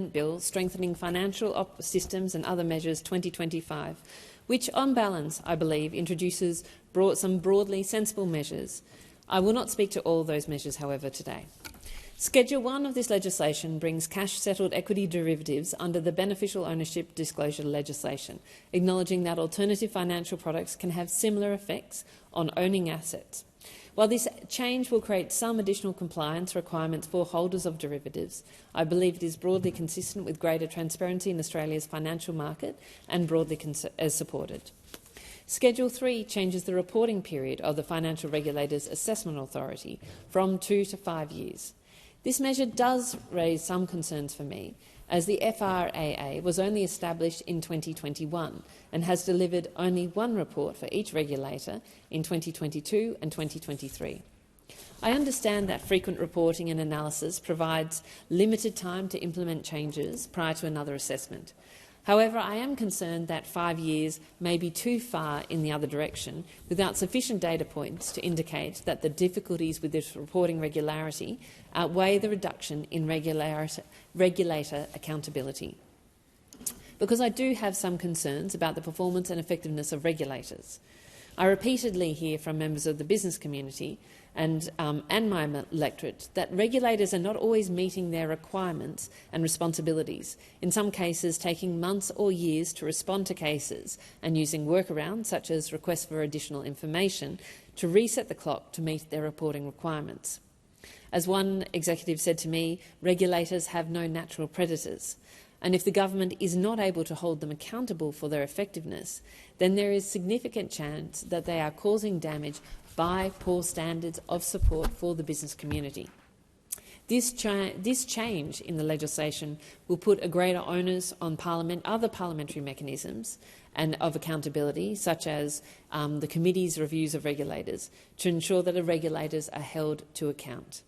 Bill Strengthening Financial Systems and Other Measures 2025, which on balance, I believe, introduces some broadly sensible measures. I will not speak to all those measures, however, today. Schedule 1 of this legislation brings cash-settled equity derivatives under the beneficial ownership disclosure legislation, acknowledging that alternative financial products can have similar effects on owning assets. While this change will create some additional compliance requirements for holders of derivatives, I believe it is broadly consistent with greater transparency in Australia's financial market and broadly supported. Schedule 3 changes the reporting period of the Financial Regulators Assessment Authority from 2 to 5 years. This measure does raise some concerns for me, as the FRAA was only established in 2021 and has delivered only one report for each regulator in 2022 and 2023. I understand that frequent reporting and analysis provides limited time to implement changes prior to another assessment. However, I am concerned that 5 years may be too far in the other direction without sufficient data points to indicate that the difficulties with this reporting regularity outweigh the reduction in regulator accountability. Because I do have some concerns about the performance and effectiveness of regulators. I repeatedly hear from members of the business community and my electorate that regulators are not always meeting their requirements and responsibilities, in some cases taking months or years to respond to cases and using workarounds such as requests for additional information to reset the clock to meet their reporting requirements. As one executive said to me, regulators have no natural predators, and if the government is not able to hold them accountable for their effectiveness, then there is significant chance that they are causing damage by poor standards of support for the business community. This change in the legislation will put a greater onus on other parliamentary mechanisms and of accountability, such as the committee's reviews of regulators, to ensure that the regulators are held to account.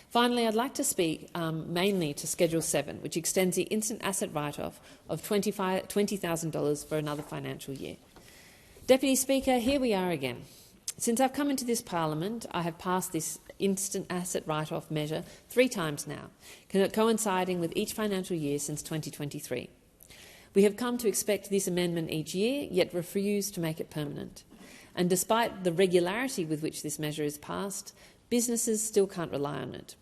Finally, I'd like to speak mainly to Schedule 7, which extends the instant asset write-off of $20,000 for another financial year. Deputy Speaker, here we are again. Since I've come into this parliament, I have passed this instant asset write-off measure 3 times now, coinciding with each financial year since 2023. We have come to expect this amendment each year, yet refuse to make it permanent. And despite the regularity with which this measure is passed, businesses still can't rely on it,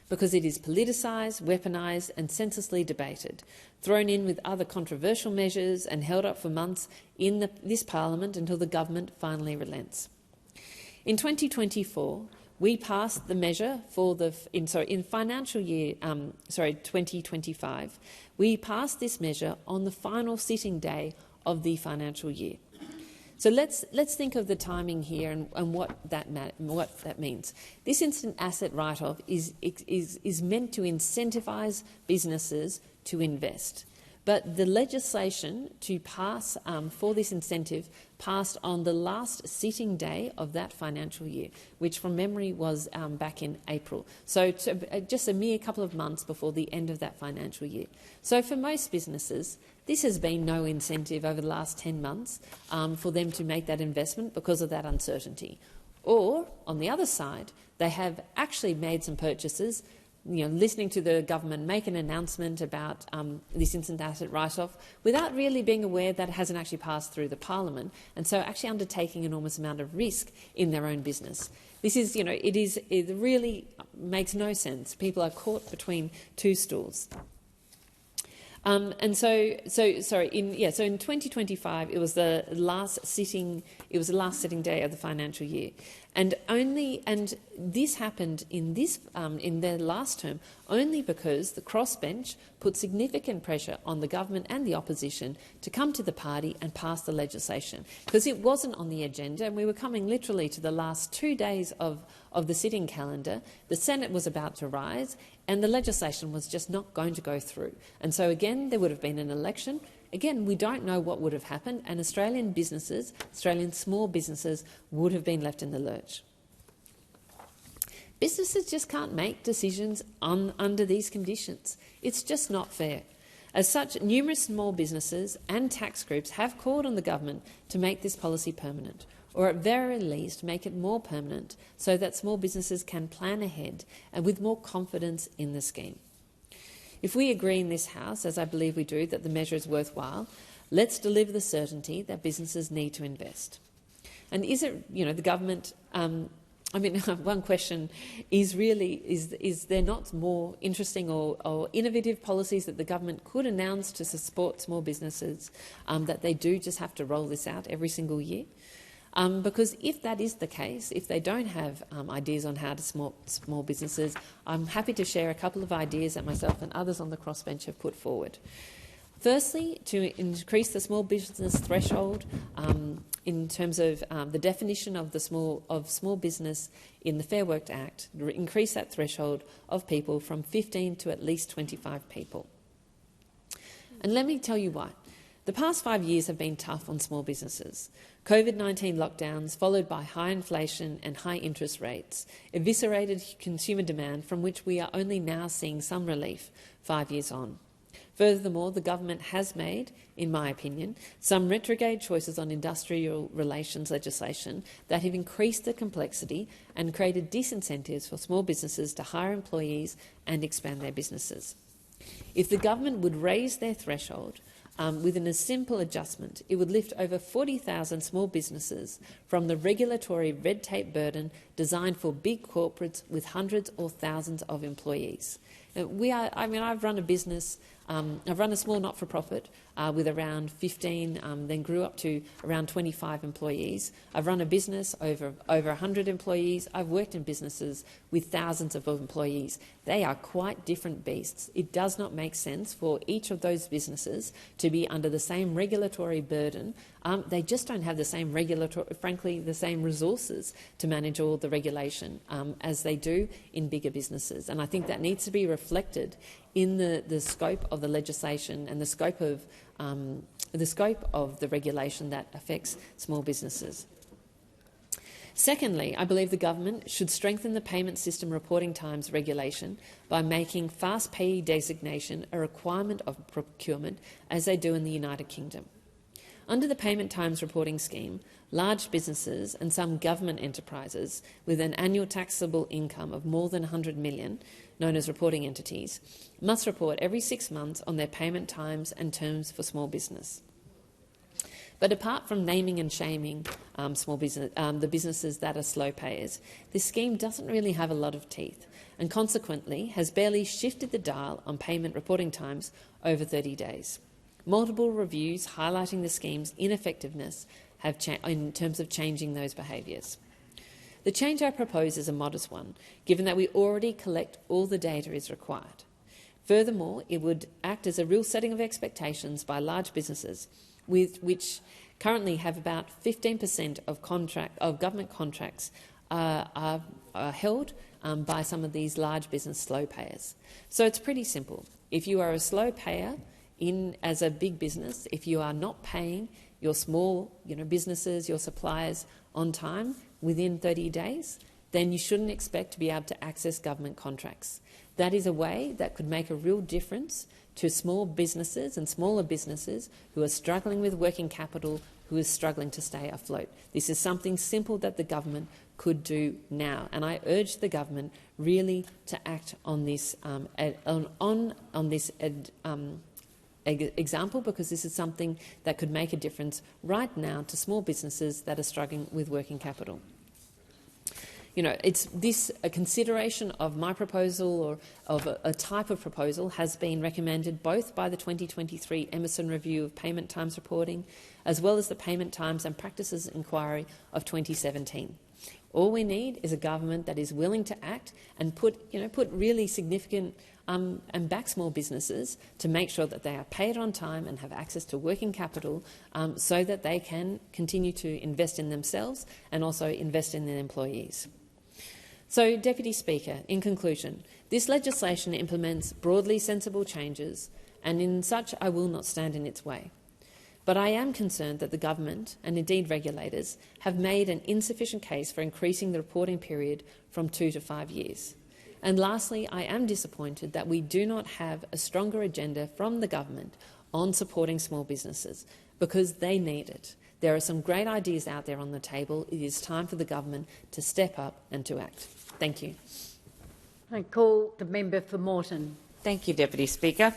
because it is politicised, weaponised and senselessly debated, thrown in with other controversial measures and held up for months in this parliament until the government finally relents. In 2024, we passed the measure for in financial year 2025. We passed this measure on the final sitting day of the financial year. So let's think of the timing here and what that means. This instant asset write-off is meant to incentivise businesses to invest. But the legislation to pass for this incentive passed on the last sitting day of that financial year, which from memory was back in April. So just a mere couple of months before the end of that financial year. So for most businesses, this has been no incentive over the last 10 months for them to make that investment because of that uncertainty. Or, on the other side, they have actually made some purchases, listening to the government make an announcement about this instant asset write-off without really being aware that it hasn't actually passed through the parliament, and so actually undertaking an enormous amount of risk in their own business. This is, it really makes no sense. People are caught between two stools. In 2025, it was the last sitting day of the financial year, and this happened in their last term only because the crossbench put significant pressure on the government and the opposition to come to the party and pass the legislation, because it wasn't on the agenda, and we were coming literally to the last 2 days of the sitting calendar. The Senate was about to rise, and the legislation was just not going to go through. And so again, there would have been an election. Again, we don't know what would have happened, and Australian small businesses, would have been left in the lurch. Businesses just can't make decisions under these conditions. It's just not fair. As such, numerous small businesses and tax groups have called on the government to make this policy permanent, or at very least make it more permanent so that small businesses can plan ahead and with more confidence in the scheme. If we agree in this House, as I believe we do, that the measure is worthwhile, let's deliver the certainty that businesses need to invest. And is it, the government... one question is really, is there not more interesting or innovative policies that the government could announce to support small businesses, that they do just have to roll this out every single year? Because if that is the case, if they don't have ideas on how to small businesses, I'm happy to share a couple of ideas that myself and others on the crossbench have put forward. Firstly, to increase the small business threshold in terms of the definition of small business in the Fair Work Act, increase that threshold of people from 15 to at least 25 people. And let me tell you why. The past 5 years have been tough on small businesses. COVID-19 lockdowns, followed by high inflation and high interest rates, eviscerated consumer demand from which we are only now seeing some relief 5 years on. Furthermore, the government has made, in my opinion, some retrograde choices on industrial relations legislation that have increased the complexity and created disincentives for small businesses to hire employees and expand their businesses. If the government would raise their threshold within a simple adjustment, it would lift over 40,000 small businesses from the regulatory red tape burden designed for big corporates with hundreds or thousands of employees. I've run a business. I've run a small not-for-profit with around 15, then grew up to around 25 employees. I've run a business over 100 employees. I've worked in businesses with thousands of employees. They are quite different beasts. It does not make sense for each of those businesses to be under the same regulatory burden. They just don't have the same the same resources to manage all the regulation as they do in bigger businesses. And I think that needs to be reflected in the scope of the legislation and the scope of the regulation that affects small businesses. Secondly, I believe the government should strengthen the payment system reporting times regulation by making fast payee designation a requirement of procurement, as they do in the United Kingdom. Under the payment times reporting scheme, large businesses and some government enterprises with an annual taxable income of more than 100 million, known as reporting entities, must report every 6 months on their payment times and terms for small business. But apart from naming and shaming the businesses that are slow payers, this scheme doesn't really have a lot of teeth and consequently has barely shifted the dial on payment reporting times over 30 days. Multiple reviews highlighting the scheme's ineffectiveness in terms of changing those behaviours. The change I propose is a modest one, given that we already collect all the data is required. Furthermore, it would act as a real setting of expectations by large businesses, which currently have about 15% of government contracts are held by some of these large business slow payers. So it's pretty simple. If you are a slow payer as a big business, if you are not paying your small businesses, your suppliers on time within 30 days, then you shouldn't expect to be able to access government contracts. That is a way that could make a real difference to small businesses and smaller businesses who are struggling with working capital, who are struggling to stay afloat. This is something simple that the government could do now, and I urge the government really to act on this example, because this is something that could make a difference right now to small businesses that are struggling with working capital. A consideration of my proposal or of a type of proposal has been recommended both by the 2023 Emerson Review of Payment Times Reporting as well as the Payment Times and Practices Inquiry of 2017. All we need is a government that is willing to act and put really significant and back small businesses to make sure that they are paid on time and have access to working capital so that they can continue to invest in themselves and also invest in their employees. So, Deputy Speaker, in conclusion, this legislation implements broadly sensible changes, and in such I will not stand in its way. But I am concerned that the government, and indeed regulators, have made an insufficient case for increasing the reporting period from 2 to 5 years. And lastly, I am disappointed that we do not have a stronger agenda from the government on supporting small businesses, because they need it. There are some great ideas out there on the table. It is time for the government to step up and to act. Thank you. I call the member for Moreton. Thank you, Deputy Speaker.